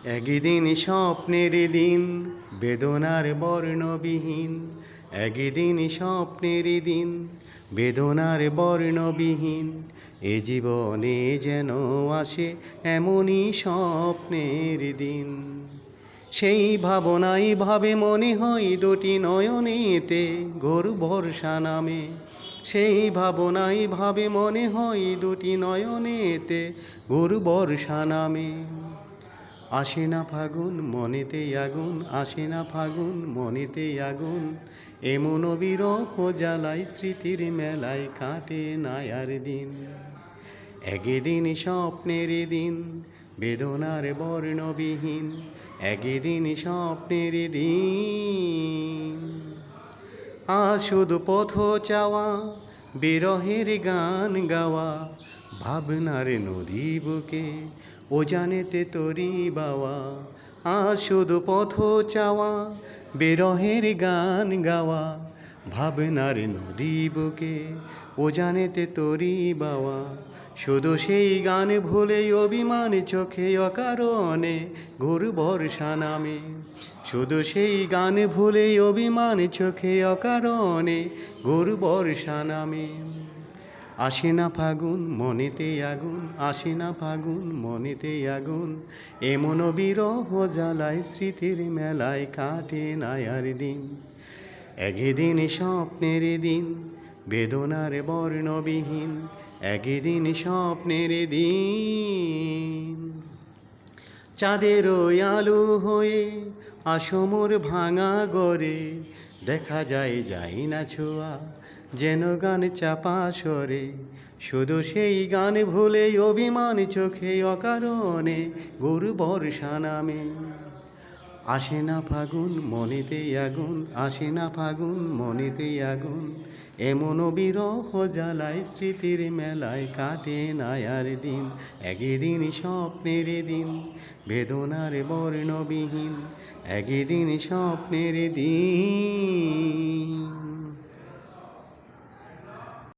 একদিন স্বপ্নের দিন বেদনার বর্ণবিহীন, একদিন স্বপ্নের দিন বেদনার বর্ণবিহীন। এ জীবনে যেন আসে এমনই স্বপ্নের দিন। সেই ভাবনাই ভাবে মনে হয় দুটি নয়নেতে ঘোর ভরসা নামে। সেই ভাবনাই ভাবে মনে হয় দুটি নয়নেতে ঘোর বর্ষা নামে। আসে না ফাগুন মনেতে আগুন, আসে না ফাগুন মনেতে আগুন। এমন বিরহ জ্বালায় স্মৃতির মেলায় কাটে না আর দিন। একদিন স্বপ্নের দিন বেদনার বর্ণবিহীন, একদিন স্বপ্নের দিন। আজ শুধু পথ চাওয়া, বিরহের গান গাওয়া, ভাবনার নদী বুকে ও জানেতে তরি বাওয়া। আজ শুধু পথ চাওয়া, বিরহের গান গাওয়া, ভাবনার নদী বুকে ও জানেতে তরি বাওয়া। শুধু সেই গান ভুলে অভিমান চোখে অকারণে ঘোর বর্ষা নামে। শুধু সেই গান ভুলে অভিমান চোখে অকারণে ঘোর বর্ষা নামে। আসে না ফাগুন মনেতে আগুন, আসে না ফাগুন মনেতে আগুন। এমন বিরহ জ্বালায় স্মৃতির মেলায় কাটে না আর দিন। একদিন স্বপ্নের দিন বেদনার বর্ণবিহীন, একদিন স্বপ্নের দিন। চাঁদের আলো হয়ে আসমর ভাঙা গড়ে দেখা যায় যায় না ছোঁয়া, যেন গান চাপা স্বরে। শুধু সেই গান ভুলে অভিমান চোখে অকারণে ঘোর বর্ষা নামে। আসে না ফাগুন মনেতে আগুন, আসে না ফাগুন মনেতে আগুন। এমন বিরহ জ্বালায় স্মৃতির মেলায় কাটে না আর দিন। একদিন স্বপ্নের দিন বেদনার বর্ণবিহীন, একদিন স্বপ্নের দিন।